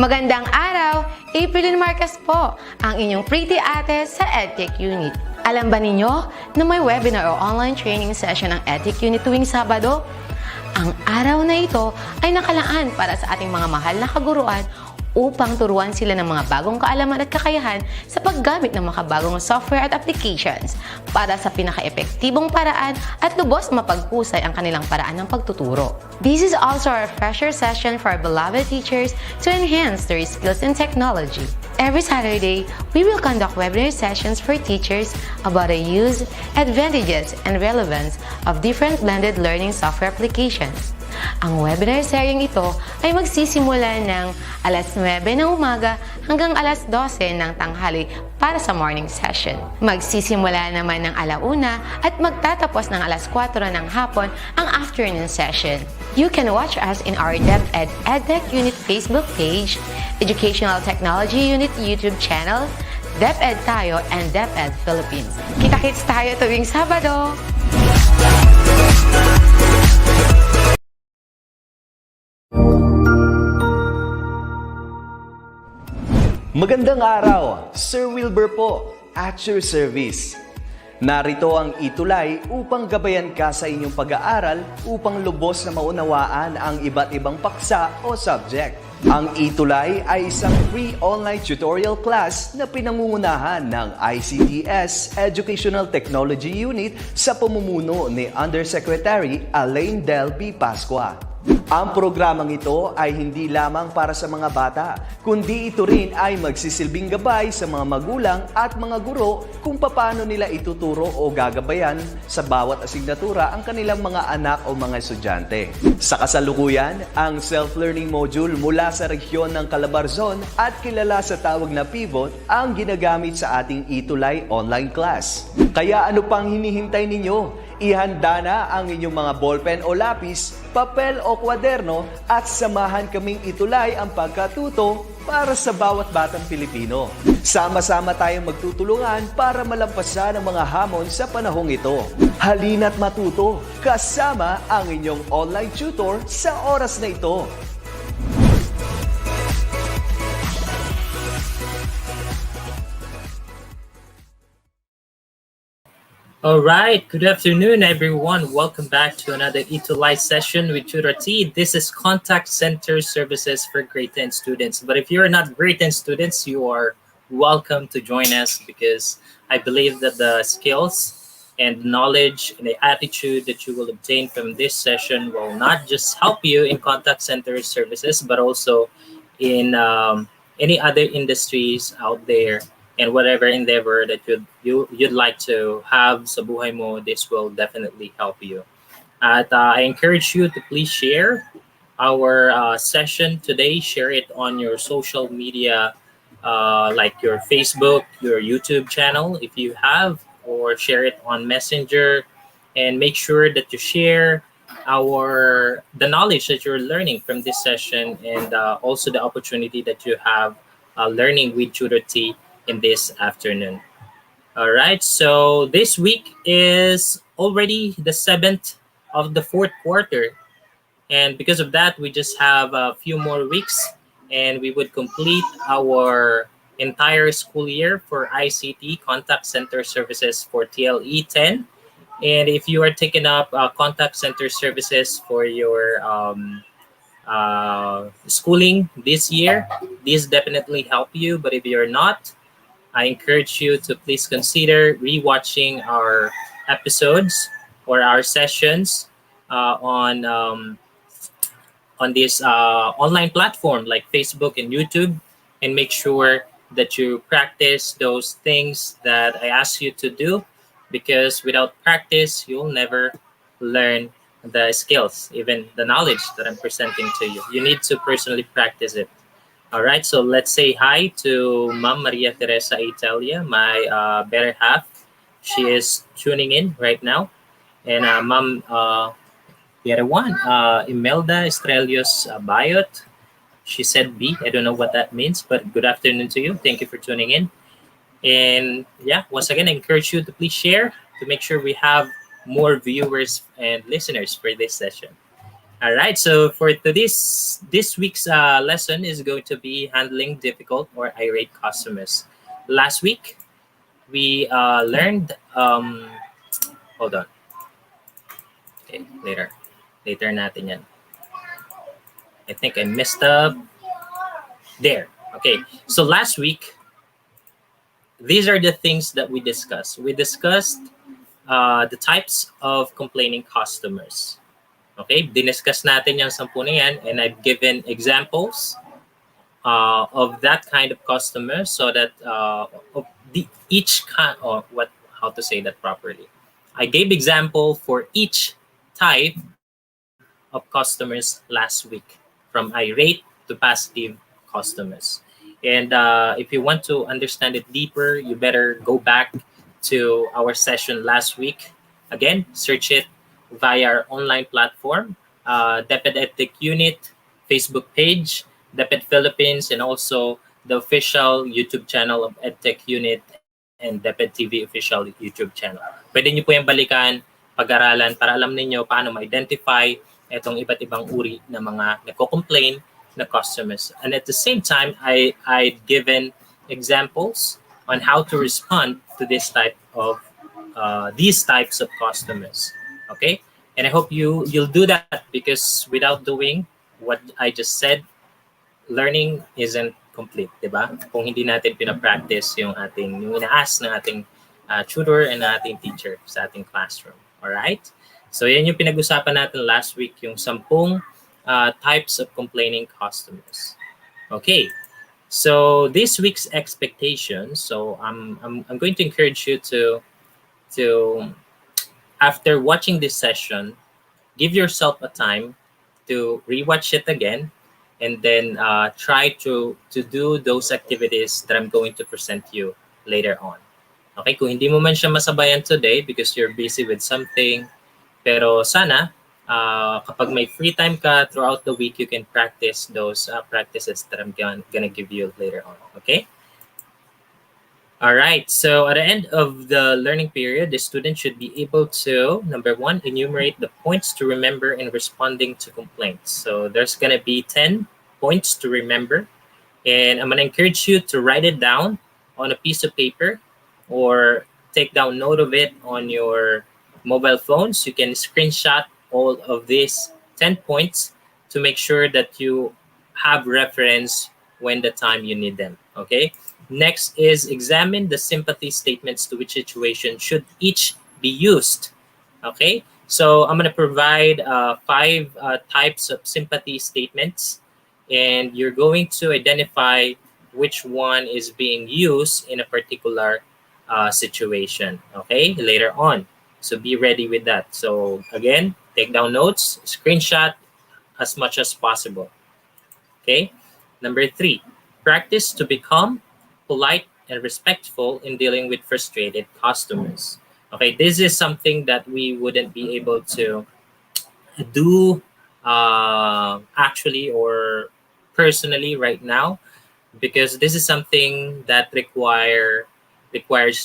Magandang araw! April Marcas po, ang inyong pretty ate sa Edtech Unit. Alam ba ninyo na may webinar o online training session ng Edtech Unit tuwing Sabado? Ang araw na ito ay nakalaan para sa ating mga mahal na kaguruan upang turuan sila ng mga bagong kaalaman at kakayahan sa paggamit ng makabagong software at applications para sa pinaka-epektibong paraan at lubos mapaghusay ang kanilang paraan ng pagtuturo. This is also our refresher session for our beloved teachers to enhance their skills in technology. Every Saturday, we will conduct webinar sessions for teachers about the use, advantages, and relevance of different blended learning software applications. Ang webinar seryeng ito ay magsisimula ng alas 9 ng umaga hanggang alas 12 ng tanghali para sa morning session. Magsisimula naman ng alauna at magtatapos ng alas 4 ng hapon ang afternoon session. You can watch us in our DepEd Edtech Unit Facebook page, Educational Technology Unit YouTube channel, DepEd Tayo, and DepEd Philippines. Kita-kits tayo tuwing Sabado! Magandang araw! Sir Wilbur po, at your service. Narito ang ETUlay upang gabayan ka sa inyong pag-aaral upang lubos na maunawaan ang iba't ibang paksa o subject. Ang ETUlay ay isang free online tutorial class na pinangungunahan ng ICT's Educational Technology Unit sa pamumuno ni Undersecretary Elaine Del B. Pascua. Ang programang ito ay hindi lamang para sa mga bata, kundi ito rin ay magsisilbing gabay sa mga magulang at mga guro kung paano nila ituturo o gagabayan sa bawat asignatura ang kanilang mga anak o mga estudyante. Sa kasalukuyan, ang self-learning module mula sa rehiyon ng Calabarzon at kilala sa tawag na Pivot ang ginagamit sa ating ETUlay online class. Kaya ano pang hinihintay ninyo? Ihanda na ang inyong mga ballpen o lapis, papel o kwaderno at samahan kaming itulay ang pagkatuto para sa bawat batang Pilipino. Sama-sama tayong magtutulungan para malampasan ang mga hamon sa panahong ito. Halina't matuto kasama ang inyong online tutor sa oras na ito. All right, good afternoon, everyone. Welcome back to another ETUlay session with Tutor T. This is Contact Center Services for Grade 10 students. But if you're not Grade 10 students, you are welcome to join us because I believe that the skills and knowledge and the attitude that you will obtain from this session will not just help you in contact center services, but also in any other industries out there. And whatever endeavor that you'd like to have sa buhay mo, this will definitely help you. At I encourage you to please share our session today. Share it on your social media, like your Facebook, your YouTube channel, if you have, or share it on Messenger. And make sure that you share the knowledge that you're learning from this session, and also the opportunity that you have learning with Tutor T in this afternoon. All right, so this week is already the 7th of the 4th quarter, and because of that we just have a few more weeks and we would complete our entire school year for ICT Contact Center Services for TLE 10. And if you are taking up contact center services for your schooling this year, this definitely help you. But if you're not, I encourage you to please consider rewatching our episodes or our sessions on this online platform like Facebook and YouTube, and make sure that you practice those things that I ask you to do, because without practice, you'll never learn the skills, even the knowledge that I'm presenting to you. You need to personally practice it. All right, so let's say hi to Ma'am Maria Teresa Italia, my better half. She is tuning in right now. And Ma'am, the other one, Imelda Estrelios Bayot. She said B. I don't know what that means, but good afternoon to you. Thank you for tuning in. And yeah, once again, I encourage you to please share to make sure we have more viewers and listeners for this session. All right. So for this week's lesson is going to be handling difficult or irate customers. Last week we learned. Hold on. Okay, later natin yan. I think I messed up. There. Okay. So last week, these are the things that we discussed. We discussed the types of complaining customers. Okay, diniscuss natin yung 10 na yan, and I've given examples of that kind of customer so that of each kind, or how to say that properly. I gave example for each type of customers last week, from irate to passive customers. And if you want to understand it deeper, you better go back to our session last week. Again, search it via our online platform, DepEd Edtech Unit, Facebook page, DepEd Philippines, and also the official YouTube channel of Edtech Unit and DepEd TV official YouTube channel. Pwede nyo po yung balikan, pag-aralan para alam ninyo paano ma-identify itong iba't ibang uri na mga nagko-complain na customers. And at the same time, I've given examples on how to respond to these types of customers. Okay? And I hope you'll do that, because without doing what I just said, learning isn't complete, di ba? Kung hindi natin pinapractice yung ina-ask ng ating tutor and ating teacher sa ating classroom. Alright? So yan yung pinag-usapan natin last week, yung 10 types of complaining customers. Okay. So this week's expectations, so I'm going to encourage you to after watching this session, give yourself a time to rewatch it again, and then try to do those activities that I'm going to present you later on. Okay, kung hindi mo man siya masabayan today because you're busy with something, pero sana kapag may free time ka throughout the week, you can practice those practices that I'm gonna give you later on. Okay. All right. So at the end of the learning period, the student should be able to, number 1, enumerate the points to remember in responding to complaints. So there's gonna be 10 points to remember, and I'm gonna encourage you to write it down on a piece of paper or take down note of it on your mobile phones. You can screenshot all of these 10 points to make sure that you have reference when the time you need them. Okay. Next is examine the sympathy statements to which situation should each be used. Okay. So I'm going to provide 5 types of sympathy statements, and you're going to identify which one is being used in a particular situation. Okay. Later on. So be ready with that. So again, take down notes, screenshot as much as possible. Okay. Number 3, practice to become polite and respectful in dealing with frustrated customers. Okay, this is something that we wouldn't be able to do actually or personally right now, because this is something that requires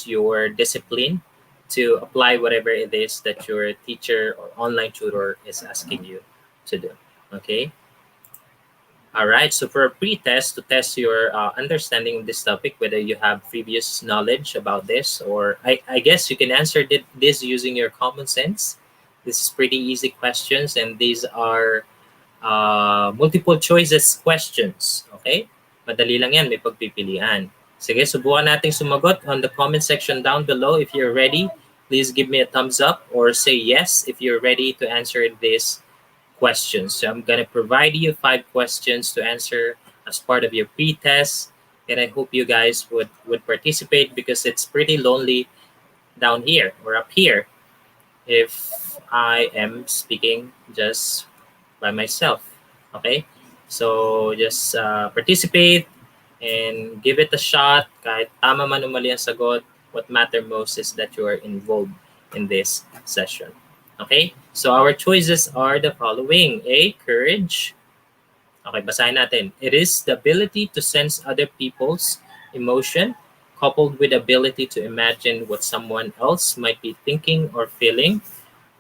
your discipline to apply whatever it is that your teacher or online tutor is asking you to do. Okay. All right. So for a pre-test, to test your understanding of this topic, whether you have previous knowledge about this, or I guess you can answer this using your common sense. This is pretty easy questions, and these are multiple choices questions. Okay. Madali lang yan, may pagpipilian. Sige, subukan nating sumagot on the comment section down below. If you're ready, please give me a thumbs up or say yes if you're ready to answer this questions. So I'm going to provide you 5 questions to answer as part of your pre-test, and I hope you guys would participate, because it's pretty lonely down here or up here if I am speaking just by myself. Okay, so just participate and give it a shot. Kahit tama man o mali ang sagot, what matter most is that you are involved in this session. Okay, so our choices are the following. A, courage. Okay, basahin natin. It is the ability to sense other people's emotion, coupled with the ability to imagine what someone else might be thinking or feeling.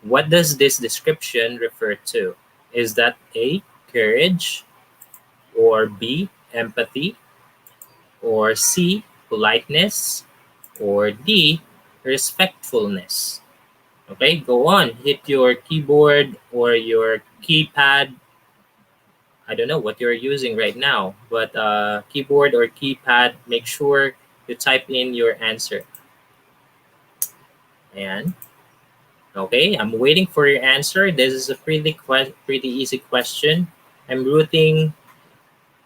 What does this description refer to? Is that A, courage, or B, empathy, or C, politeness, or D, respectfulness? Okay, go on. Hit your keyboard or your keypad. I don't know what you're using right now, but keyboard or keypad, make sure you type in your answer. And okay, I'm waiting for your answer. This is a pretty easy question. I'm rooting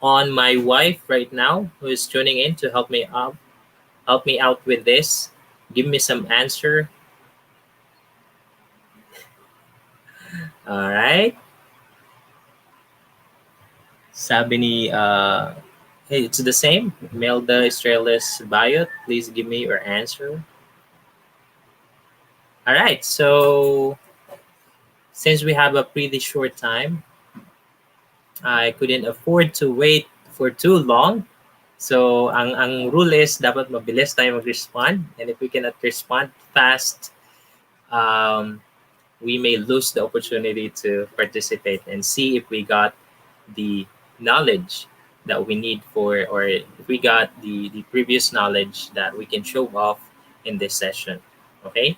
on my wife right now who is tuning in to help me out with this. Give me some answer. All right. Sabi ni hey, it's the same. Melda Israelis Bayot, please give me your answer. All right. So since we have a pretty short time, I couldn't afford to wait for too long. So ang rule is dapat mabilis tayo mag-respond, and if we cannot respond fast, we may lose the opportunity to participate and see if we got the knowledge that we need for, or if we got the previous knowledge that we can show off in this session. Okay,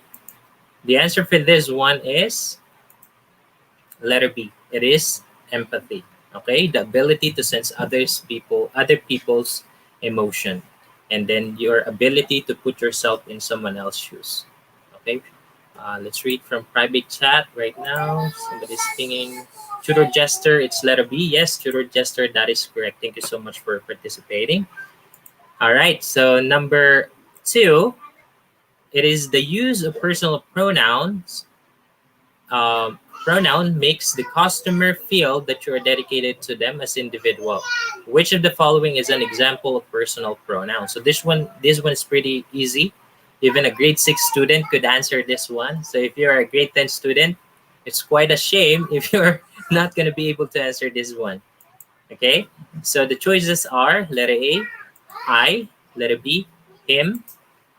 the answer for this one is letter B. It is empathy. Okay, the ability to sense other people's emotion, and then your ability to put yourself in someone else's shoes. Okay, let's read from private chat right now. Somebody's pinging. Tutor Jester, it's letter B. Yes, Tutor Jester, that is correct. Thank you so much for participating. All right, so number 2, it is the use of personal pronouns. Pronoun makes the customer feel that you are dedicated to them as individual. Which of the following is an example of personal pronoun? So this one is pretty easy. Even a grade 6 student could answer this one. So if you're a grade 10 student, it's quite a shame if you're not going to be able to answer this one. Okay, so the choices are letter A, I, letter B, him,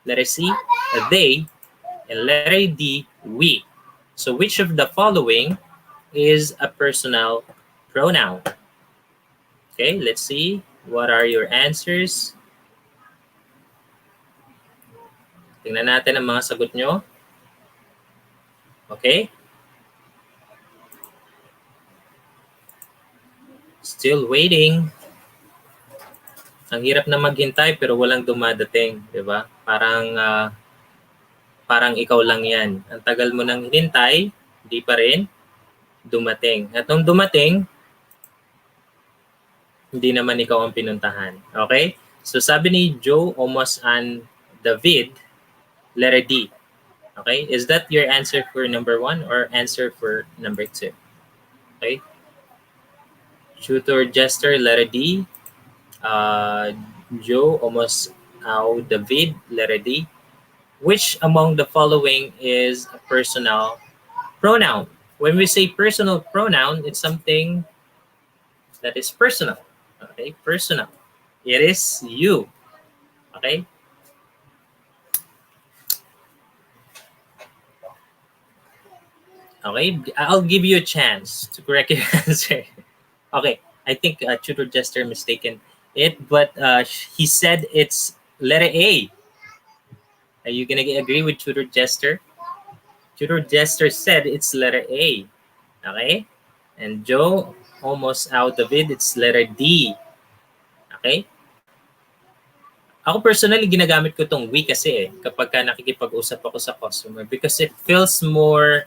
letter C, they, and letter D, we. So which of the following is a personal pronoun? Okay, let's see. What are your answers? Tingnan natin ang mga sagot nyo. Okay. Still waiting. Ang hirap na maghintay pero walang dumadating, 'di ba? Parang ikaw lang 'yan. Ang tagal mo nang hinintay, hindi pa rin dumating. At nung dumating, hindi naman ikaw ang pinuntahan. Okay? So sabi ni Joe, Omos, and David, letter D. Okay? Is that your answer for number 1 or answer for number 2? Okay? Tutor Jester, letter D. Joe, Omos, David, letter D. Which among the following is a personal pronoun? When we say personal pronoun, it's something that is personal. Okay, personal. It is you. Okay. Okay, I'll give you a chance to correct your answer. Okay, I think Tutor Jester mistaken it, but he said it's letter A. Are you gonna agree with Tutor Jester? Tutor Jester said it's letter A. Okay? And Joe, almost out of it, it's letter D. Okay? Ako personally, ginagamit ko tong we kasi kapag ka nakikipag-usap ako sa customer because it feels more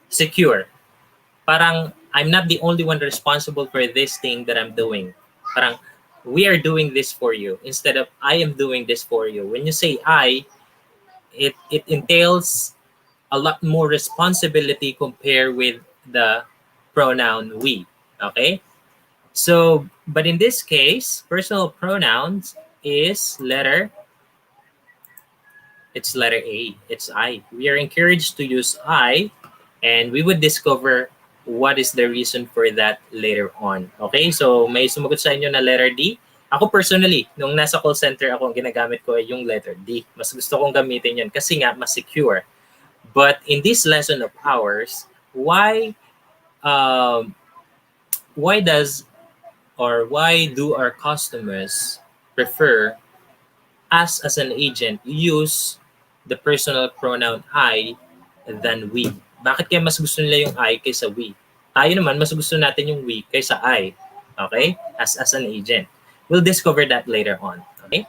secure. Parang I'm not the only one responsible for this thing that I'm doing. Parang we are doing this for you instead of I am doing this for you. When you say I, it entails a lot more responsibility compared with the pronoun we. Okay? So, but in this case, personal pronouns is it's letter A. It's I. We are encouraged to use I, and we would discover what is the reason for that later on. Okay? So, may sumagot sa inyo na letter D. Ako personally, nung nasa call center ako, ang ginagamit ko ay yung letter D. Mas gusto kong gamitin yun kasi nga, mas secure. But in this lesson of ours, why um, why does or why do our customers prefer us as an agent use the personal pronoun I than we? Bakit kaya mas gusto nila yung I kaysa we? Tayo naman, mas gusto natin yung we kaysa I. Okay? As an agent. We'll discover that later on. Okay?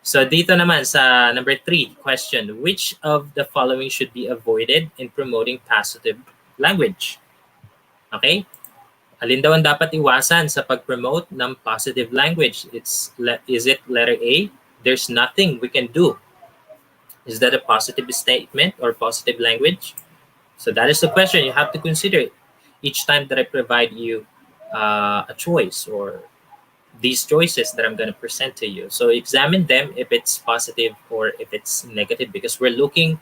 So dito naman sa number 3 question, which of the following should be avoided in promoting positive language? Okay? Alin daw ang dapat iwasan sa pag-promote ng positive language? Is it letter A? There's nothing we can do. Is that a positive statement or positive language? So that is the question you have to consider each time that I provide you a choice or these choices that I'm going to present to you. So examine them if it's positive or if it's negative, because we're looking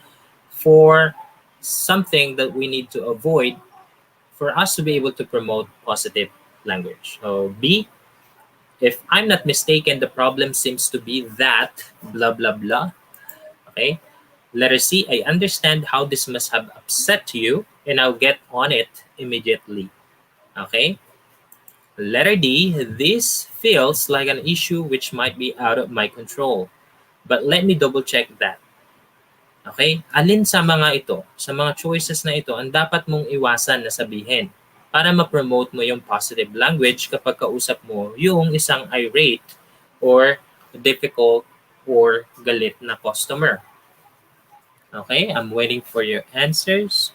for something that we need to avoid for us to be able to promote positive language. So B, if I'm not mistaken, the problem seems to be that blah, blah, blah. Okay. Letter C, I understand how this must have upset you and I'll get on it immediately. Okay. Letter D, this feels like an issue which might be out of my control, but let me double check that. Okay? Alin sa mga ito, sa mga choices na ito, ang dapat mong iwasan na sabihin para ma-promote mo yung positive language kapag kausap mo yung isang irate or difficult or galit na customer. Okay? I'm waiting for your answers.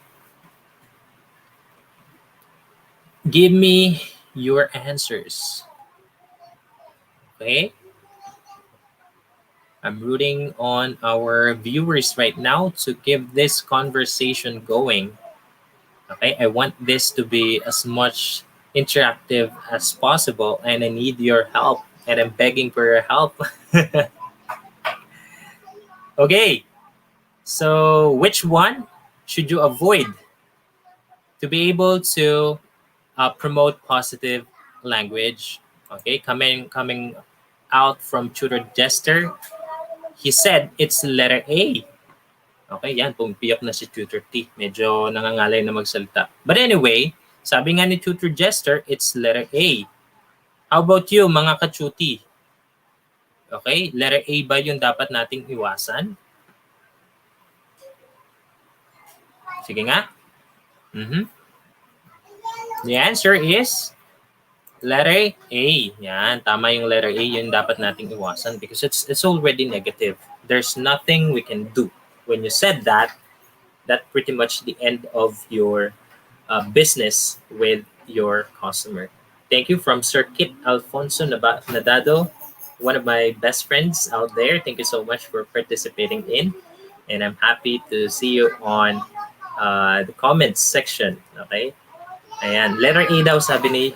Give me your answers. Okay? I'm rooting on our viewers right now to keep this conversation going. Okay, I want this to be as much interactive as possible, and I need your help, and I'm begging for your help. Okay, so which one should you avoid to be able to promote positive language? Okay, coming out from Tutor Jester, he said it's letter A. Okay, yan, pumipiyak na si Tutor T. Medyo nangangalay na magsalita. But anyway, sabi nga ni Tutor Jester, it's letter A. How about you, mga kachuti? Okay, letter A ba yung dapat nating iwasan? Sige nga. The answer is letter A. Yan, tama yung letter A, yung dapat nating iwasan because it's already negative. There's nothing we can do. When you said that, that's pretty much the end of your business with your customer. Thank you from Sir Kit Alfonso Nadado, one of my best friends out there. Thank you so much for participating in. And I'm happy to see you on the comments section. Okay? Ayan, letter A daw sabi ni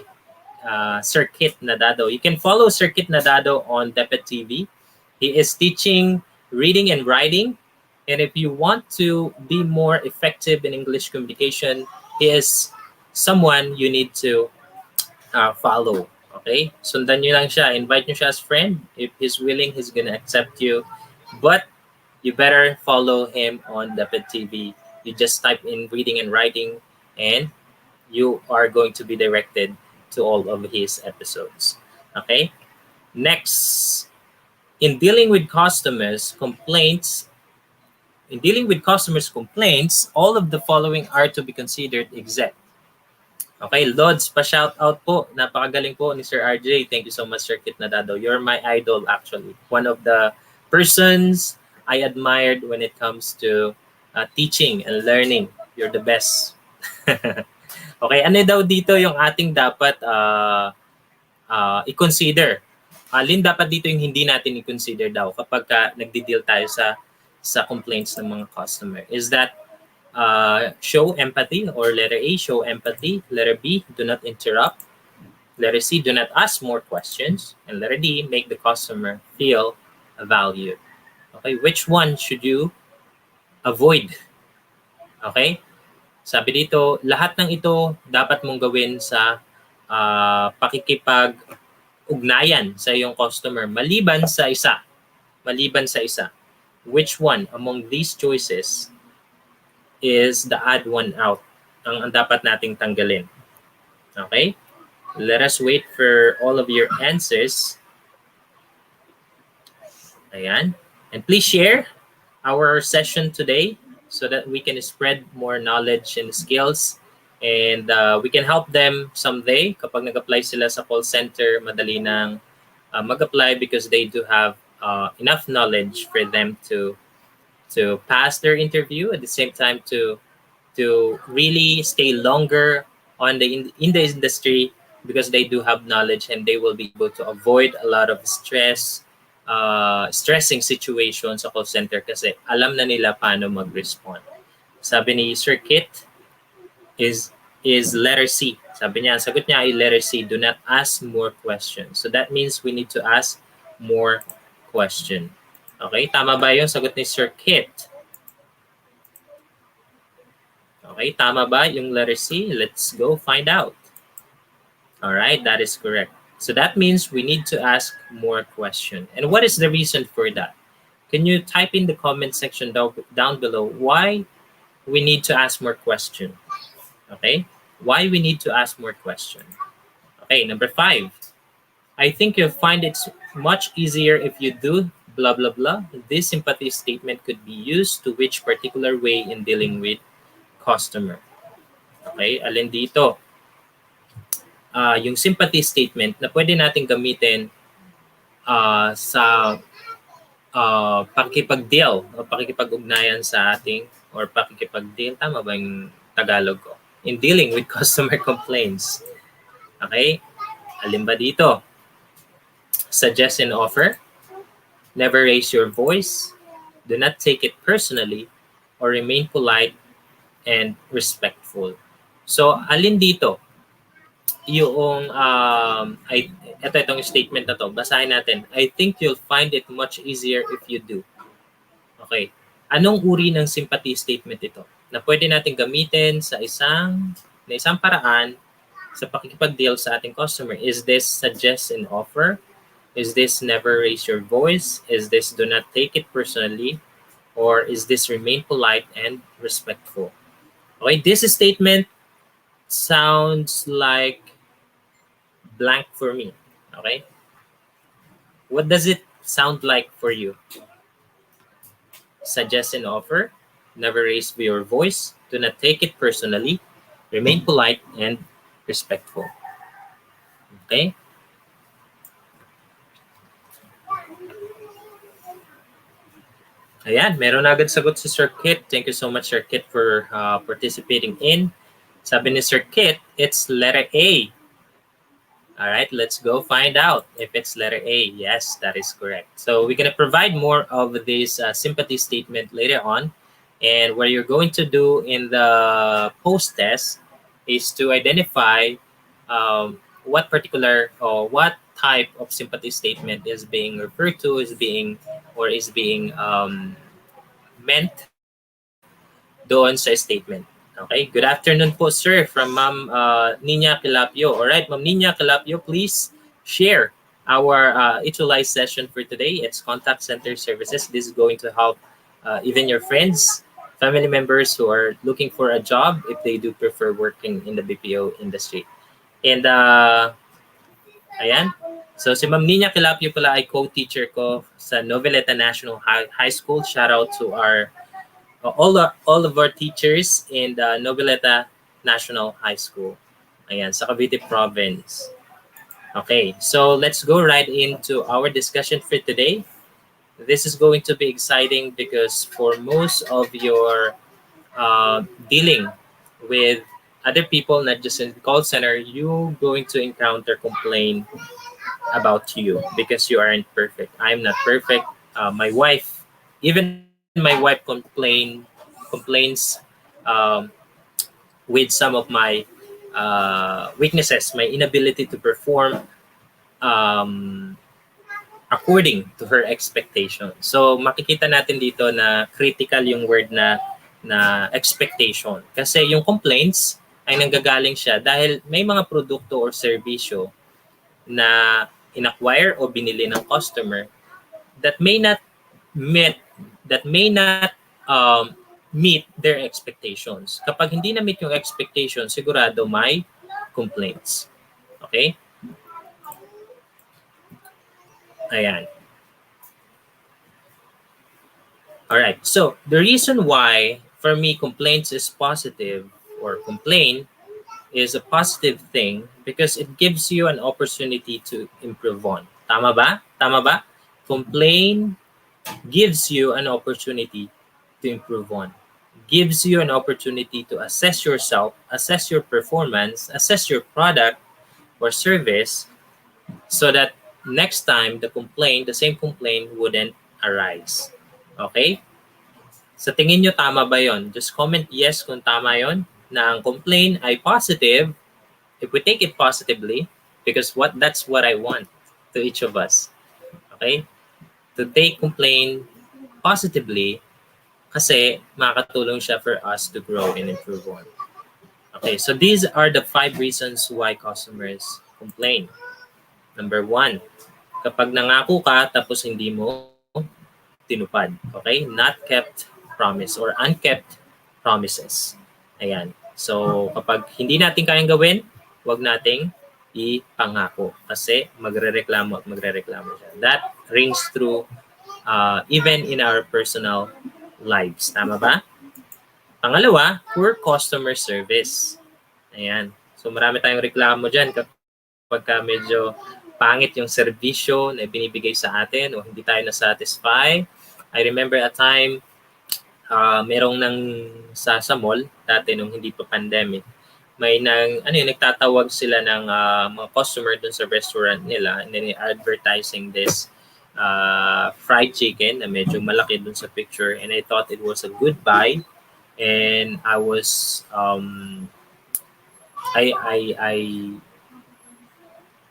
Sir Kit Nadado. You can follow Sir Kit Nadado on DepEd TV. He is teaching reading and writing. And if you want to be more effective in English communication, he is someone you need to follow. Okay? Sundan nyo lang siya. Invite nyo siya as friend. If he's willing, he's gonna accept you. But you better follow him on DepEd TV. You just type in reading and writing and you are going to be directed to all of his episodes. Okay? Next, in dealing with customers' complaints, all of the following are to be considered exempt. Okay, Lods, pa-shout out po. Napakagaling po ni Sir RJ. Thank you so much, Sir Kit Nadado. You're my idol, actually. One of the persons I admired when it comes to teaching and learning. You're the best. Okay, ano daw dito yung ating dapat i-consider? Alin dapat dito yung hindi natin i-consider daw kapag nagdi-deal tayo sa complaints ng mga customer? Is that show empathy, or letter A, show empathy? Letter B, do not interrupt. Letter C, do not ask more questions. And letter D, make the customer feel valued. Okay, which one should you avoid? Okay? Sabi dito, lahat ng ito dapat mong gawin sa pakikipag-ugnayan sa iyong customer maliban sa isa. Which one among these choices is the odd one out? ang dapat nating tanggalin. Okay? Let us wait for all of your answers. Ayan. And please share our session today so that we can spread more knowledge and skills, and we can help them someday kapag nag-apply sila sa call center, madali nang mag-apply because they do have enough knowledge for them to pass their interview, at the same time to really stay longer on in the industry, because they do have knowledge and they will be able to avoid a lot of stressing situations sa call center kasi alam na nila paano mag-respond. Sabi ni Sir Kit is letter C. Sabi niya, ang sagot niya ay letter C, do not ask more questions. So that means we need to ask more question. Okay, tama ba yung sagot ni Sir Kit? Okay, tama ba yung letter C? Let's go find out. All right, that is correct. So that means we need to ask more questions. And what is the reason for that? Can you type in the comment section down below why we need to ask more questions? Okay, why we need to ask more questions? Okay, number 5. I think you'll find it much easier if you do blah, blah, blah. This sympathy statement could be used to which particular way in dealing with customer. Okay, alin dito? Yung sympathy statement na pwede natin gamitin sa pakikipag-deal o pakikipag-ugnayan sa ating, or pakikipag-deal, tama ba yung Tagalog ko? In dealing with customer complaints. Okay, alin ba dito? Suggest and offer, never raise your voice, do not take it personally, or remain polite and respectful. So, alin dito? Yung, itong statement na to, basahin natin. I think you'll find it much easier if you do. Okay. Anong uri ng sympathy statement ito? Na pwede natin gamitin sa isang paraan sa pakikipag-deal sa ating customer. Is this suggest and offer? Is this never raise your voice? Is this do not take it personally? Or is this remain polite and respectful? Okay, this statement sounds like blank for me. Okay? What does it sound like for you? Suggest and offer, never raise your voice, do not take it personally, remain polite and respectful. Okay? Ayan, meron na agad sagot si Sir Kit. Thank you so much, Sir Kit, for participating in. Sabi ni Sir Kit, it's letter A. All right, let's go find out if it's letter A. Yes, that is correct. So we're going to provide more of this sympathy statement later on. And what you're going to do in the post-test is to identify what particular or what type of sympathy statement is being referred to, is being meant doon sa statement. Okay, good afternoon po, sir, from Ma'am Nina Calapio. All right, Ma'am Nina Calapio, please share our ETUlay session for today. It's contact center services. This is going to help even your friends, family members who are looking for a job if they do prefer working in the BPO industry. And ayan, so si Ma'am Nina Calapio pala ay co-teacher ko sa Noveleta National High School. Shout out to our all of our teachers in the Noveleta National High School. Ayan, sa Cavite Province. Okay, so let's go right into our discussion for today. This is going to be exciting because for most of your dealing with other people, not just in the call center, you're going to encounter complaint about you because you aren't perfect. I'm not perfect. My wife, even my wife complains with some of my weaknesses, my inability to perform according to her expectation. So makikita natin dito na critical yung word na expectation. Kasi yung complaints ay nanggagaling siya dahil may mga produkto or serbisyo na in-acquire o binili ng customer that may not meet their expectations. Kapag hindi na meet yung expectations, sigurado may complaints. Okay? Ayan. Alright, so the reason why for me complaints is positive or complain is a positive thing because it gives you an opportunity to improve on. Tama ba? Tama ba? Complain gives you an opportunity to improve on. Gives you an opportunity to assess yourself, assess your performance, assess your product or service so that next time the same complaint wouldn't arise. Okay? Sa tingin nyo, tama ba yon? Just comment yes kung tama yon na ang complaint ay positive if we take it positively because that's what I want to each of us. Okay? To take complaint positively kasi makakatulong siya for us to grow and improve on. Okay, so these are the 5 reasons why customers complain. Number 1, kapag nangako ka tapos hindi mo tinupad. Okay? Not kept promise or unkept promises. Ayan. So, kapag hindi natin kayang gawin, huwag nating ipangako kasi magrereklamo siya. That rings through even in our personal lives. Tama ba? Pangalawa, poor customer service. Ayan. So, marami tayong reklamo dyan kapag medyo pangit yung serbisyo na binibigay sa atin o hindi tayo na-satisfy. I remember a time, merong sa mall, dati nung hindi pa pandemic, may nagtatawag sila ng mga customer dun sa restaurant nila and then advertising this fried chicken na medyo malaki dun sa picture and I thought it was a good buy and I was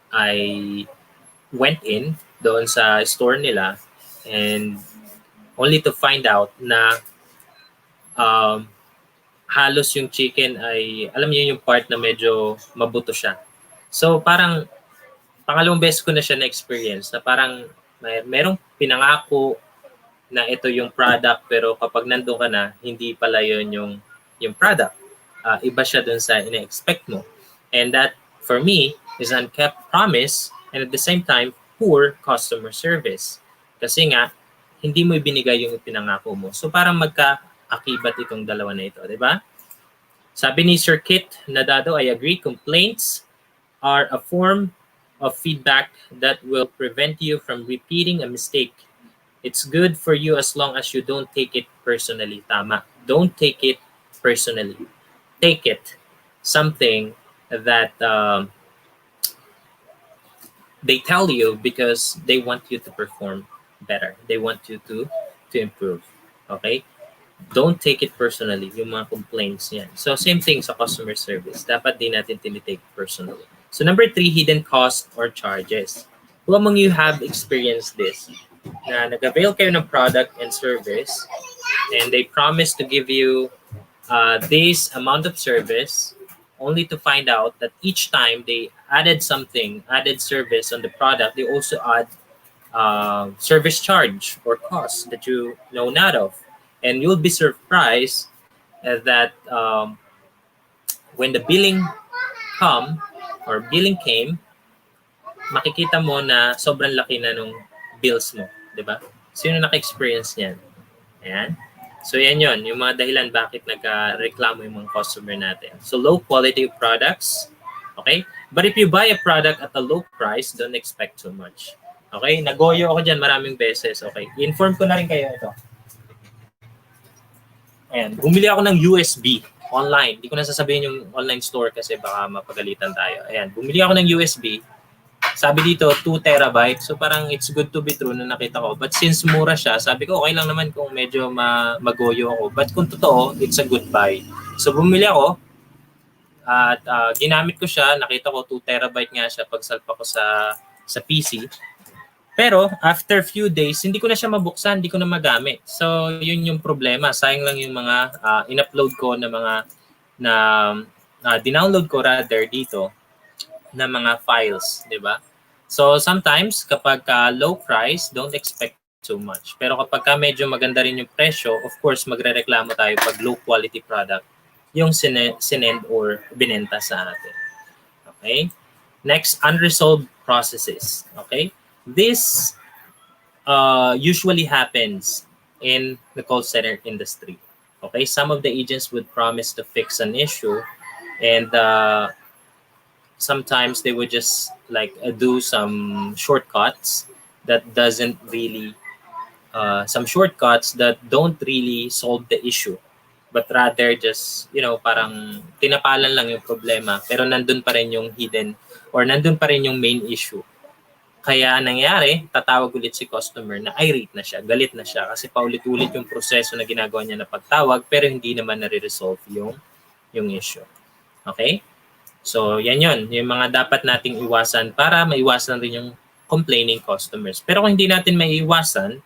I went in doon sa store nila and only to find out na halos yung chicken ay, alam niyo yung part na medyo mabuto siya. So parang pangalawang beses ko na siya na-experience na parang merong pinangako na ito yung product pero kapag nandun ka na, hindi pala yun yung product. Iba siya dun sa ina-expect mo. And that, for me, is unkept promise and at the same time, poor customer service. Kasi nga, hindi mo ibinigay yung pinangako mo. So parang magka-akibat itong dalawa na ito, di ba? Sabi ni Sir Kit Nadado, I agree, complaints are a form of feedback that will prevent you from repeating a mistake. It's good for you as long as you don't take it personally. Tama. Don't take it personally. Take it something that they tell you because they want you to perform better. They want you to improve. Okay? Don't take it personally, yung mga complaints yan. So, same thing sa customer service. Dapat di natin tinitake personally. So, number 3, hidden cost or charges. Who among you have experienced this? Na nag-avail kayo ng product and service and they promise to give you this amount of service only to find out that each time they added service on the product, they also add service charge or cost that you know not of. And you'll be surprised that when the billing came, makikita mo na sobrang laki na nung bills mo, di ba? Sino naka-experience niyan? Ayan. So yan yon, yung mga dahilan bakit nagka-reklamo yung mga customer natin. So low quality products, okay? But if you buy a product at a low price, don't expect too much. Okay? Nagoyo ako dyan maraming beses. Okay? I-inform ko na rin kayo ito. Ayan. Bumili ako ng USB online. Hindi ko na sasabihin yung online store kasi baka mapagalitan tayo. Ayan. Bumili ako ng USB. Sabi dito, 2 terabyte. So parang it's good to be true na nakita ko. But since mura siya, sabi ko okay lang naman kung medyo magoyo ako. But kung totoo, it's a good buy. So bumili ako at ginamit ko siya. Nakita ko 2 terabyte nga siya pagsalpa ko sa PC. Pero after few days, hindi ko na siya mabuksan, hindi ko na magamit. So yun yung problema. Sayang lang yung mga in-upload ko na mga dinownload ko rather dito na mga files, di ba? So sometimes kapag low price, don't expect so much. Pero kapag ka medyo maganda rin yung presyo, of course, magrereklamo tayo pag low quality product yung sinend or binenta sa atin. Okay? Next, unresolved processes. Okay? This usually happens in the call center industry. Okay? Some of the agents would promise to fix an issue, and sometimes they would just like do some shortcuts that doesn't really some shortcuts that don't really solve the issue, but rather just, parang tinapalan lang yung problema pero nandun pa rin yung hidden or nandun pa rin yung main issue. Kaya nangyari, tatawag ulit si customer na irate na siya, galit na siya kasi paulit-ulit yung proseso na ginagawa niya na pagtawag pero hindi naman nare-resolve yung issue. Okay? So, yan yun. Yung mga dapat nating iwasan para maiwasan rin yung complaining customers. Pero kung hindi natin maiiwasan,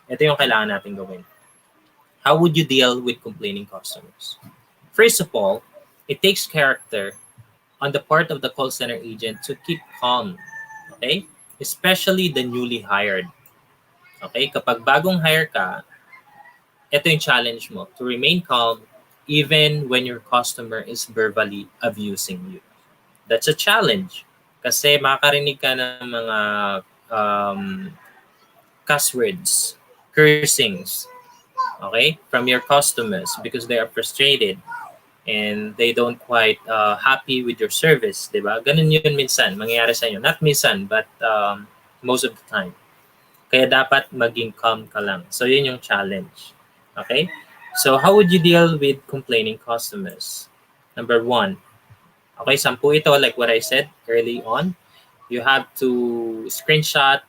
ito yung kailangan natin gawin. How would you deal with complaining customers? First of all, it takes character on the part of the call center agent to keep calm. Okay? Especially the newly hired. Okay? Kapag bagong hire ka, ito yung challenge mo, to remain calm even when your customer is verbally abusing you. That's a challenge. Kasi makakarinig ka ng mga cuss words, cursings, okay, from your customers because they are frustrated and they don't quite happy with your service, di ba? Ganun yun minsan, mangyayari sa inyo. Not minsan, but most of the time. Kaya dapat maging calm ka lang. So yun yung challenge. Okay? So how would you deal with complaining customers? Number one, okay, 10 ito, like what I said early on. You have to screenshot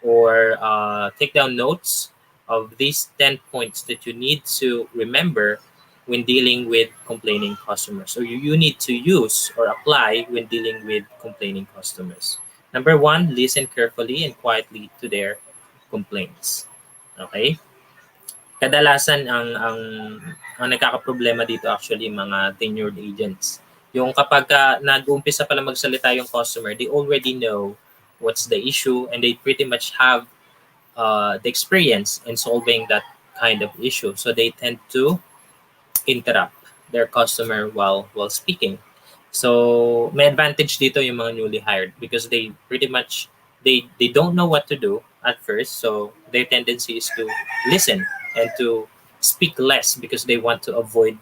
or take down notes of these 10 points that you need to remember when dealing with complaining customers. So you need to use or apply when dealing with complaining customers. Number one, listen carefully and quietly to their complaints. Okay? Kadalasan ang nagkakaproblema dito actually mga tenured agents. Yung kapag nag-uumpisa pala magsalita yung customer, they already know what's the issue and they pretty much have the experience in solving that kind of issue. So they tend to interrupt their customer while speaking. So may advantage dito yung mga newly hired because they pretty much they don't know what to do at first. So their tendency is to listen and to speak less because they want to avoid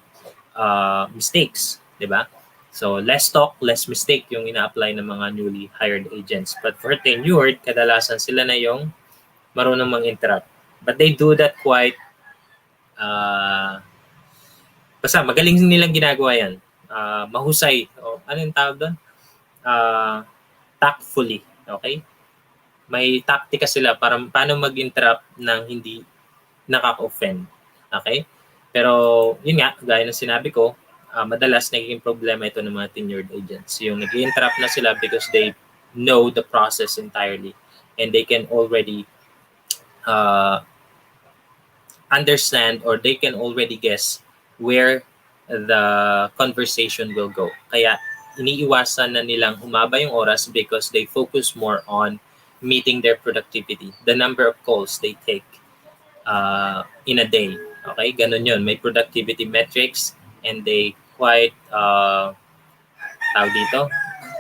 mistakes, di ba? So less talk, less mistake yung ina-apply ng mga newly hired agents. But for tenured, kadalasan sila na yung marunong mang-interrupt. But they do that quite basta magaling nilang ginagawa yan. Mahusay. O, ano yung tawag doon? Tactfully. Okay? May taktika sila para paano mag-interrupt ng hindi nakaka-offend. Okay? Pero, yun nga, gaya ng sinabi ko, madalas nagiging problema ito ng mga tenured agents. Yung nag-interrupt na sila because they know the process entirely and they can already understand or they can already guess where the conversation will go. Kaya iniiwasan na nilang humaba yung oras because they focus more on meeting their productivity, the number of calls they take in a day. Okay, ganun yun. May productivity metrics and they quite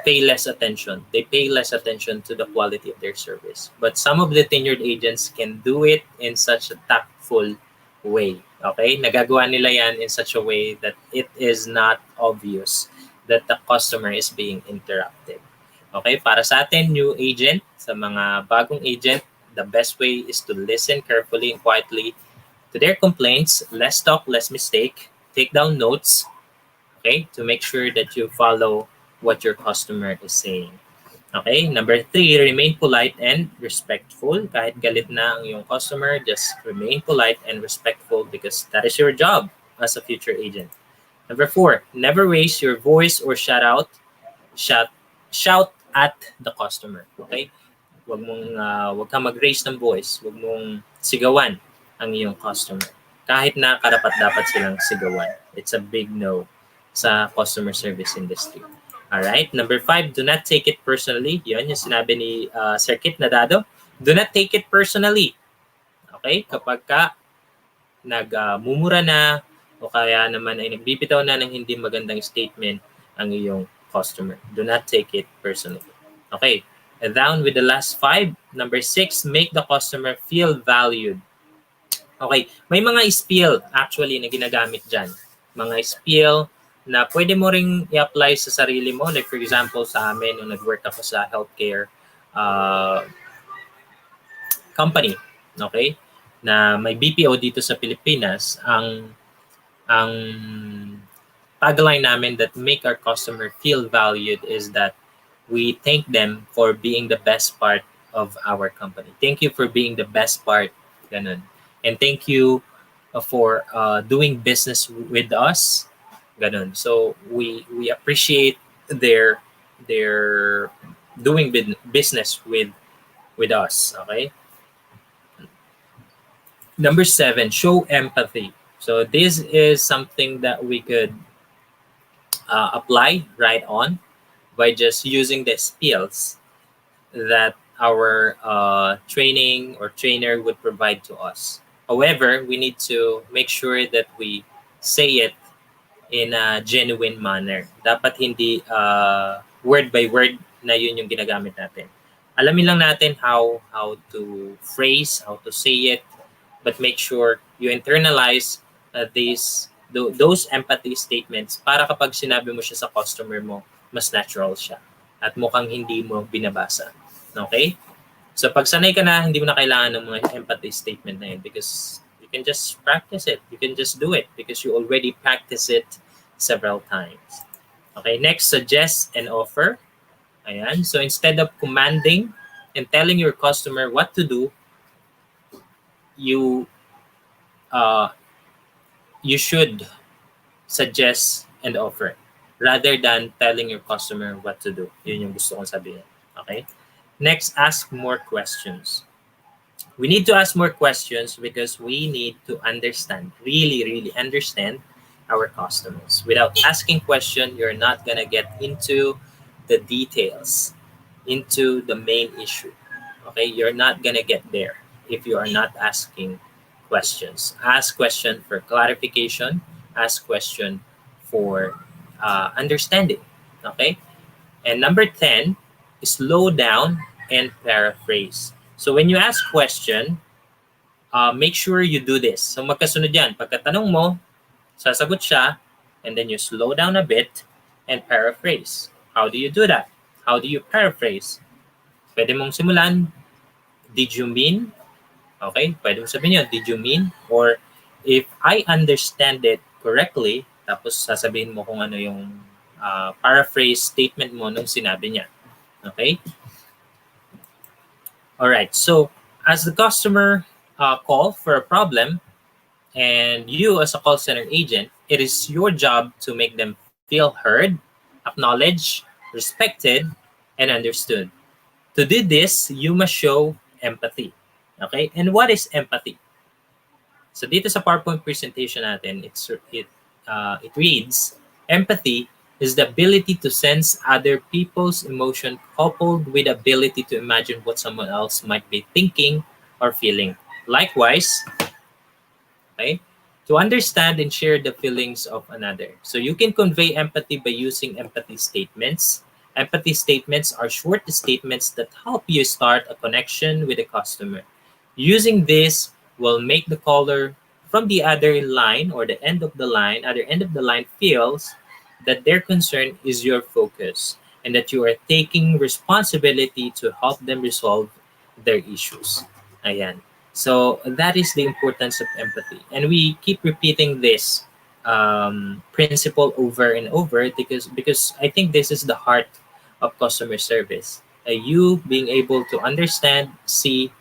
pay less attention. They pay less attention to the quality of their service. But some of the tenured agents can do it in such a tactful way. Okay? Nagagawa nila yan in such a way that it is not obvious that the customer is being interrupted. Okay? Para sa atin, new agent, sa mga bagong agent, the best way is to listen carefully and quietly to their complaints. Less talk, less mistake. Take down notes, okay, to make sure that you follow what your customer is saying. Okay? Number 3, remain polite and respectful. Kahit galit na ang iyong customer, just remain polite and respectful because that is your job as a future agent. Number 4, never raise your voice or shout at the customer. Okay? Wag kang mag-raise ng voice. Wag mong sigawan ang iyong customer. Kahit na karapat-dapat silang sigawan. It's a big no sa customer service industry. Alright, number 5, do not take it personally. Yun yung sinabi ni Sir Kit Nadado. Do not take it personally Okay? Kapag ka nagmumura na o kaya naman ay nagbibitaw na ng hindi magandang statement ang iyong customer. Do not take it personally. Okay. And down with the last 5. Number 6, make the customer feel valued. Okay. May mga spiel actually na ginagamit dyan. Mga spiel na pwede mo ring i-apply sa sarili mo. Like for example, sa amin, nung nag-work ako sa healthcare company, okay, na may BPO dito sa Pilipinas, ang tagline namin that make our customer feel valued is that we thank them for being the best part of our company. Thank you for being the best part, ganun. And thank you for doing business with us, ganun. So we appreciate their doing business with us, okay? Number 7, show empathy. So this is something that we could apply right on by just using the skills that our training or trainer would provide to us. However, we need to make sure that we say it in a genuine manner. Dapat hindi word by word na yun yung ginagamit natin. Alamin lang natin how to phrase, how to say it, but make sure you internalize those empathy statements para kapag sinabi mo siya sa customer mo, mas natural siya at mukhang hindi mo binabasa. Okay? So pag sanay ka na, hindi mo na kailangan ng mga empathy statement na yun because you can just practice it. You can just do it because you already practice it several times. Okay, next, suggest and offer. Ayan. So instead of commanding and telling your customer what to do, you should suggest and offer rather than telling your customer what to do. Yun yung gusto kong sabihin. Okay? Next, ask more questions. We need to ask more questions because we need to understand, really understand our customers. Without asking questions, you're not gonna get into the details, into the main issue. Okay? You're not gonna get there if you are not asking questions. Ask question for clarification. Ask question for understanding. Okay? And number 10 is slow down and paraphrase. So when you ask question, make sure you do this. So magkasunod yan. Pagkatanong mo, sasagot siya, and then you slow down a bit and paraphrase. How do you do that? How do you paraphrase? Pwede mong simulan, did you mean? Okay, pwede mong sabihin yun, did you mean? Or if I understand it correctly, tapos sasabihin mo kung ano yung paraphrase statement mo nung sinabi niya. Okay? Alright, so as the customer call for a problem, and you as a call center agent, it is your job to make them feel heard, acknowledged, respected, and understood. To do this, you must show empathy. Okay? And what is empathy? So dito sa PowerPoint presentation natin, it reads, empathy is the ability to sense other people's emotion coupled with the ability to imagine what someone else might be thinking or feeling. Likewise, okay, to understand and share the feelings of another. So you can convey empathy by using empathy statements. Empathy statements are short statements that help you start a connection with the customer. Using this will make the caller from the other line or the end of the line, other end of the line feels that their concern is your focus and that you are taking responsibility to help them resolve their issues. Ayan. So that is the importance of empathy. And we keep repeating this principle over and over because I think this is the heart of customer service. You being able to understand, see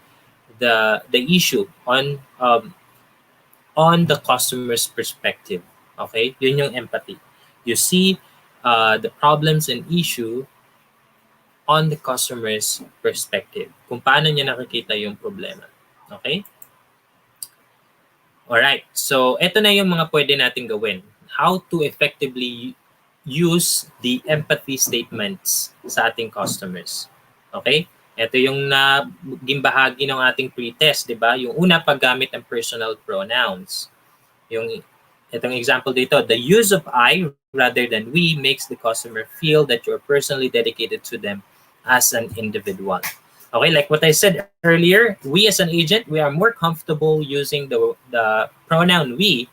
the issue on the customer's perspective. Okay? Yun yung empathy. You see the problems and issue on the customer's perspective. Kung paano niya nakikita yung problema. Okay? Alright. So, ito na yung mga pwede natin gawin. How to effectively use the empathy statements sa ating customers. Okay? Ito yung naging bahagi ng ating pretest, di ba? Yung una, paggamit ng personal pronouns. Yung itong example dito, the use of I rather than we makes the customer feel that you're personally dedicated to them as an individual. Okay, like what I said earlier, we as an agent, we are more comfortable using the pronoun we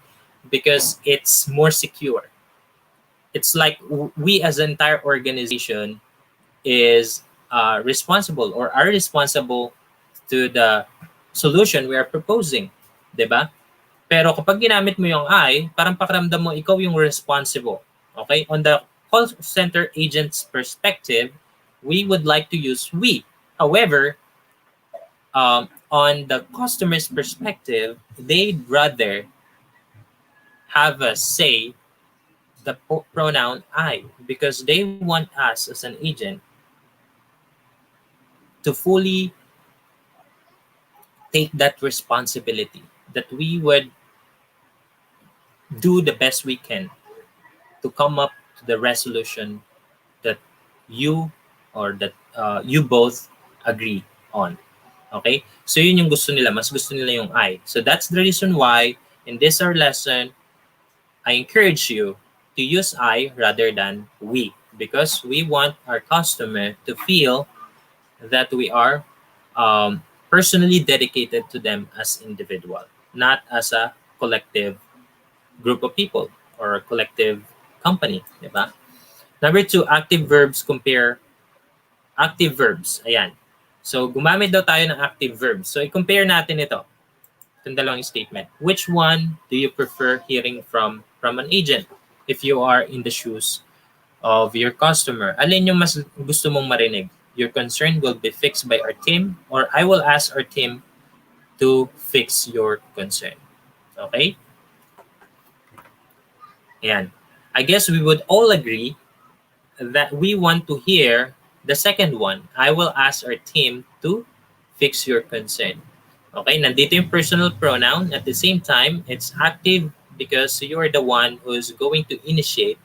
because it's more secure. It's like we as an entire organization is responsible or are responsible to the solution we are proposing, 'di ba? Pero kapag ginamit mo yung I, parang pakiramdam mo ikaw yung responsible. Okay? On the call center agent's perspective, we would like to use we. However, on the customer's perspective, they'd rather have us say the pronoun I because they want us as an agent to fully take that responsibility, that we would do the best we can to come up to the resolution that you or that you both agree on. Okay? So yun yung gusto nila. Mas gusto nila yung I. So that's the reason why in this our lesson, I encourage you to use I rather than we because we want our customer to feel that we are personally dedicated to them as individual, not as a collective group of people or a collective company, di ba? Number 2, active verbs compare active verbs. Ayan. So, gumamit daw tayo ng active verbs. So, i-compare natin ito. Itong dalawang statement. Which one do you prefer hearing from an agent if you are in the shoes of your customer? Alin yung mas gusto mong marinig? Your concern will be fixed by our team or I will ask our team to fix your concern. Okay? Ayan. I guess we would all agree that we want to hear the second one. I will ask our team to fix your concern. Okay, nandito yung personal pronoun. At the same time, it's active because you're the one who's going to initiate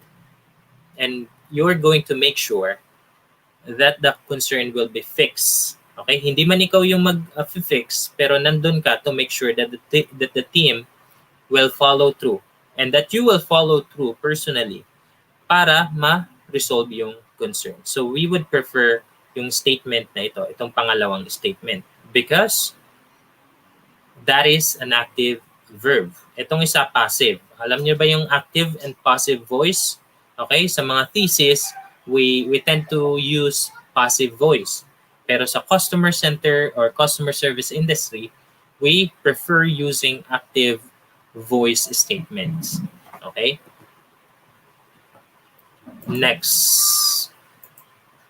and you're going to make sure that the concern will be fixed. Okay, hindi man ikaw yung mag-fix, pero nandun ka to make sure that the team will follow through and that you will follow through personally para ma-resolve yung concern. So we would prefer yung statement na ito, itong pangalawang statement because that is an active verb. Itong isa passive. Alam niyo ba yung active and passive voice? Okay, sa mga thesis, we tend to use passive voice. Pero sa customer center or customer service industry, we prefer using active voice statements. Okay? Next.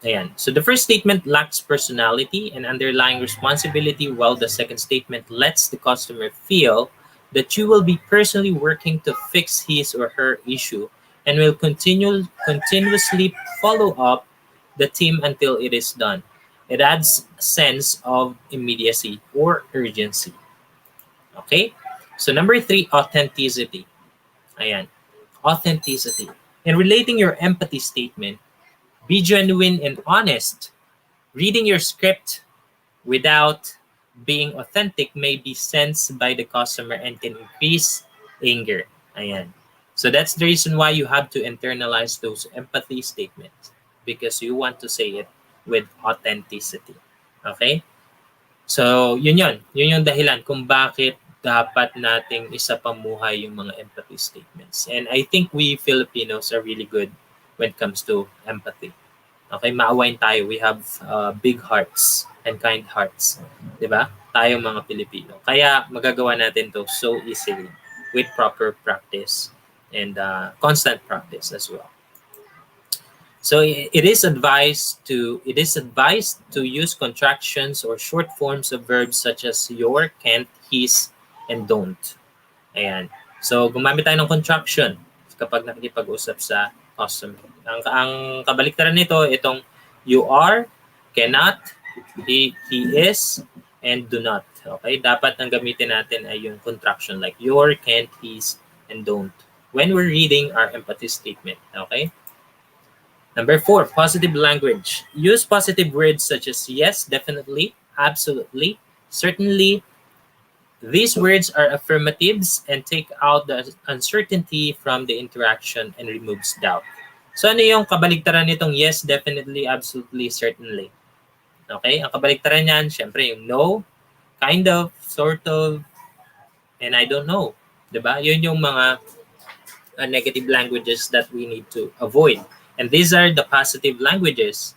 Ayan. So the first statement lacks personality and underlying responsibility, while the second statement lets the customer feel that you will be personally working to fix his or her issue and will continuously follow up the team until it is done. It adds a sense of immediacy or urgency. Okay? So number 3, authenticity. Ayan. Authenticity. In relating your empathy statement, be genuine and honest. Reading your script without being authentic may be sensed by the customer and can increase anger. Ayan. So that's the reason why you have to internalize those empathy statements because you want to say it with authenticity. Okay? So, yun yun. Yun yung dahilan kung bakit dapat nating isapamuhay yung mga empathy statements. And I think we Filipinos are really good when it comes to empathy. Okay, maawain tayo. We have big hearts and kind hearts. Diba? Tayo mga Pilipino. Kaya magagawa natin to so easily with proper practice and constant practice as well. So it is advised to use contractions or short forms of verbs such as your, can't, his, and don't. Ayan. So gumamit tayo ng contraction kapag nakikipag-usap sa customer. Ang kabaliktaran nito, itong you are, cannot, he is, and do not. Okay? Dapat ang gamitin natin ay yung contraction like your, can't, his, and don't when we're reading our empathy statement. Okay? Number 4, positive language. Use positive words such as yes, definitely, absolutely, certainly. These words are affirmatives and take out the uncertainty from the interaction and removes doubt. So ano yung kabaligtaran nitong yes, definitely, absolutely, certainly? Okay? Ang kabaligtaran niyan, syempre yung no, kind of, sort of, and I don't know. Diba? Yun yung mga negative languages that we need to avoid. And these are the positive languages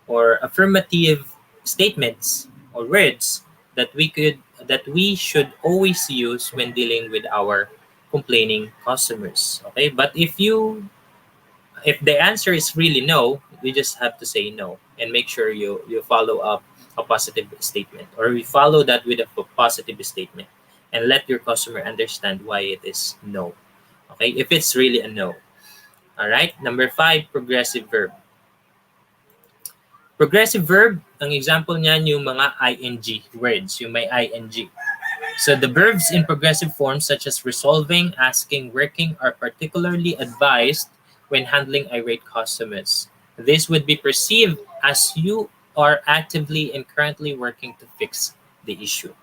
or affirmative statements or words that we should always use when dealing with our complaining customers. Okay, but if the answer is really no, you just have to say no and make sure you follow up a positive statement, or you follow that with a positive statement and let your customer understand why it is no. Okay, if it's really a no. All right, number 5, progressive verb. Progressive verb, ang example niyan yung mga ing words, yung may ing. So the verbs in progressive forms such as resolving, asking, working are particularly advised when handling irate customers. This would be perceived as you are actively and currently working to fix the issue.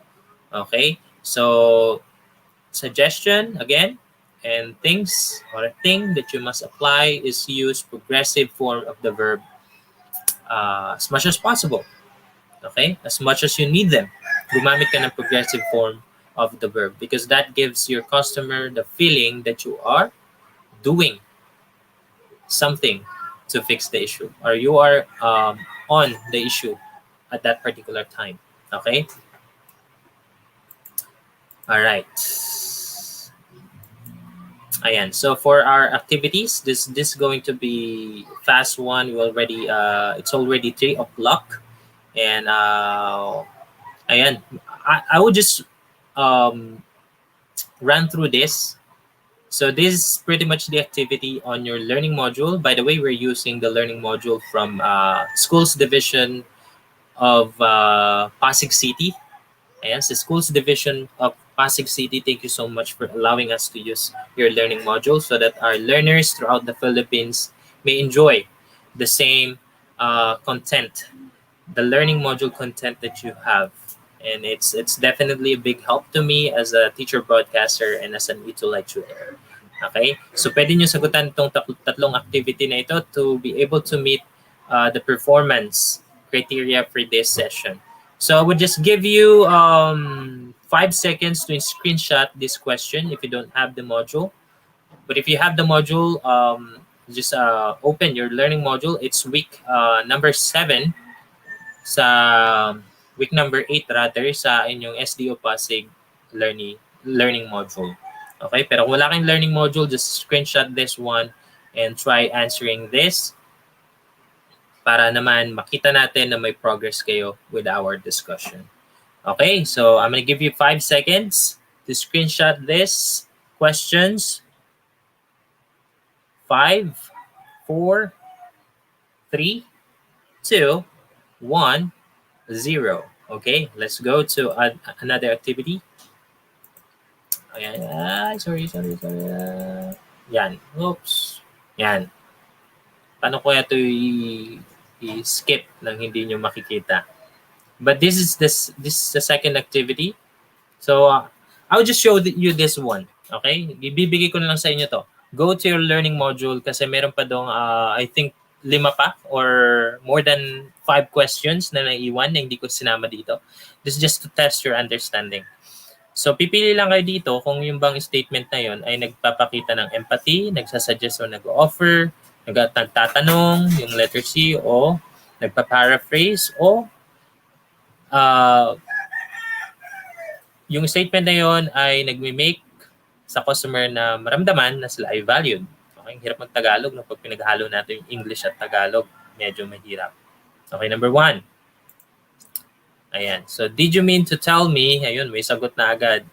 Okay? So suggestion again, and things or a thing that you must apply is use progressive form of the verb as much as possible. Okay? As much as you need them. Gumamit ka ng progressive form of the verb because that gives your customer the feeling that you are doing something to fix the issue, or you are on the issue at that particular time. Okay? All right. Ayan. So for our activities, this going to be fast one. We already it's already 3 o'clock, and ayan. I would just run through this. So this is pretty much the activity on your learning module. By the way, we're using the learning module from Schools Division of Pasig City. Ayan, sa Schools Division of Pasig City, thank you so much for allowing us to use your learning module so that our learners throughout the Philippines may enjoy the same content, the learning module content that you have. And it's definitely a big help to me as a teacher broadcaster and as an ETUlay tutor. Okay? So pwede nyo sagutan itong tatlong activity na ito to be able to meet the performance criteria for this session. So I would just give you 5 seconds to screenshot this question if you don't have the module. But if you have the module, just open your learning module. It's week number 7 sa week number 8 rather sa inyong SDO Pasig learning module. Okay, pero kung wala kayong learning module, just screenshot this one and try answering this para naman makita natin na may progress kayo with our discussion. Okay, so I'm going to give you 5 seconds to screenshot this questions. 5, 4, 3, 2, 1, 0. Okay, let's go to another activity. Ayan. Sorry. Yan. Oops. Yan. Paano ko ito i-skip nang hindi nyo makikita? But this is the second activity. So I'll just show you this one. Okay? Ibibigay ko na lang sa inyo to. Go to your learning module kasi meron pa dong I think 5 pa or more than 5 questions na naiwan na hindi ko sinama dito. This is just to test your understanding. So pipili lang kayo dito kung yung bang statement na yon ay nagpapakita ng empathy, nagsasuggest o nag-offer, nagtatanong, yung letter C, o nagpa-paraphrase, o yung statement na yon ay nagme-make sa customer na maramdaman na sila ay valued. Okay, hirap mag-Tagalog no? Pag pinaghalo natin yung English at Tagalog, medyo mahirap. Okay, number 1. Ayan. So, did you mean to tell me? Ayun, may sagot na agad.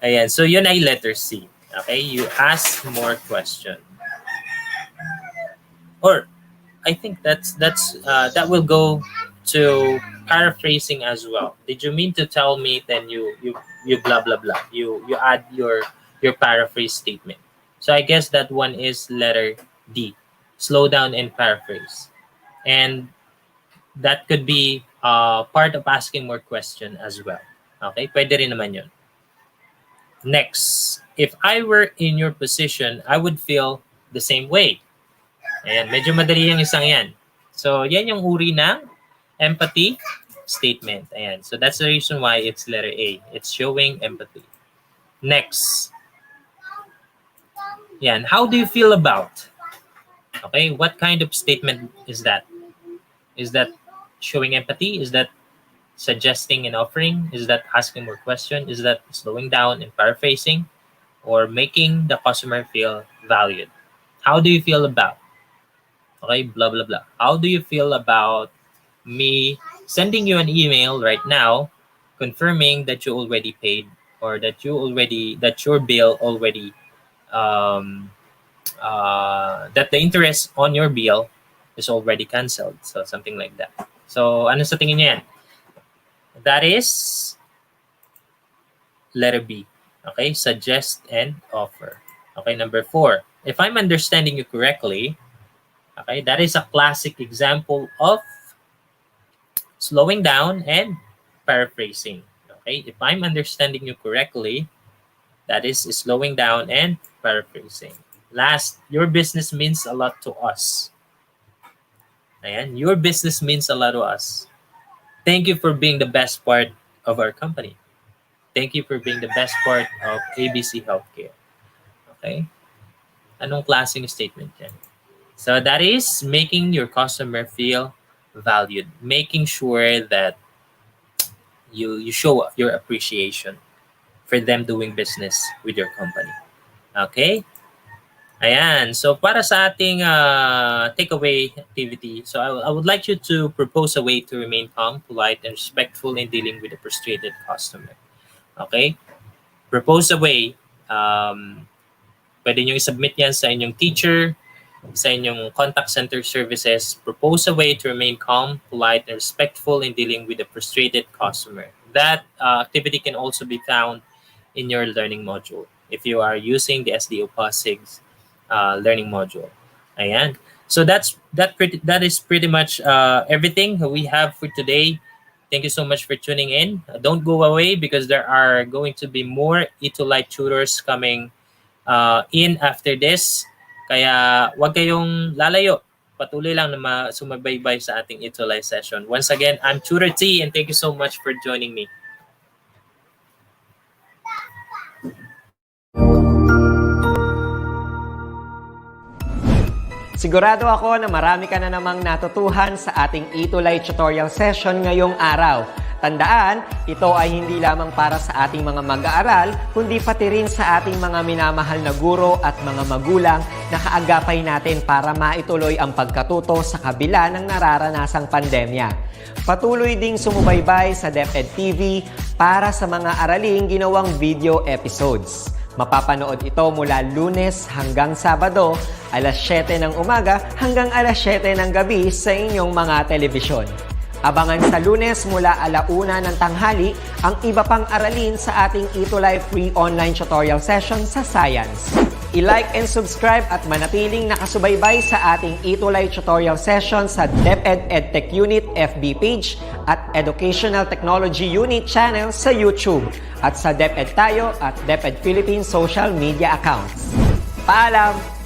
Ayan. So, yun ay letter C. Okay, you ask more question. Or, I think that will go to paraphrasing as well. Did you mean to tell me? Then you blah blah blah. You add your paraphrase statement. So I guess that one is letter D. slow down, and paraphrase. And that could be part of asking more question as well. Okay, pwede rin naman yun. Next, if I were in your position, I would feel the same way. Ayan, medyo madali yung isang yan. So, yan yung uri ng empathy statement. Ayan, so that's the reason why it's letter A. It's showing empathy. Next. Yan, how do you feel about? Okay, what kind of statement is that? Is that showing empathy? Is that suggesting and offering? Is that asking more questions? Is that slowing down and paraphrasing? Or making the customer feel valued? How do you feel about? Okay, blah, blah, blah. How do you feel about me sending you an email right now confirming that you already paid or that your bill already, that the interest on your bill is already canceled. So something like that. So ano sa tingin niyo yan? That is letter B. Okay, suggest and offer. Okay, number 4. If I'm understanding you correctly, okay, that is a classic example of slowing down and paraphrasing. Okay, if I'm understanding you correctly, that is slowing down and paraphrasing. Last, your business means a lot to us. Ayan, your business means a lot to us. Thank you for being the best part of our company. Thank you for being the best part of ABC Healthcare. Okay? Anong klaseng statement yan? So that is making your customer feel valued. Making sure that you show your appreciation for them doing business with your company. Okay? Ayan. So para sa ating takeaway activity, so I would like you to propose a way to remain calm, polite, and respectful in dealing with a frustrated customer. Okay? Propose a way. Pwede nyo i-submit yan sa inyong teacher, sa inyong contact center services. Propose a way to remain calm, polite, and respectful in dealing with a frustrated customer. That activity can also be found in your learning module if you are using the SDO POSIG's learning module. Ayan. So that is pretty much everything we have for today. Thank you so much for tuning in. Don't go away because there are going to be more ETUlay tutors coming in after this. Kaya wag kayong lalayo. Patuloy lang na sumabaybay sa ating ETUlay session. Once again, I'm Tutor T and thank you so much for joining me. Sigurado ako na marami ka na namang natutuhan sa ating ETUlay tutorial session ngayong araw. Tandaan, ito ay hindi lamang para sa ating mga mag-aaral, kundi pati rin sa ating mga minamahal na guro at mga magulang na kaagapay natin para maituloy ang pagkatuto sa kabila ng nararanasang pandemya. Patuloy ding sumubaybay sa DepEd TV para sa mga araling ginawang video episodes. Mapapanood ito mula Lunes hanggang Sabado, alas 7 ng umaga hanggang alas 7 ng gabi sa inyong mga telebisyon. Abangan sa Lunes mula 1:00 ng tanghali ang iba pang aralin sa ating ETUlay free online tutorial session sa Science. I-like and subscribe at manatiling nakasubaybay sa ating ETUlay tutorial session sa DepEd Edtech Unit FB page at Educational Technology Unit channel sa YouTube at sa DepEd Tayo at DepEd Philippines social media accounts. Paalam!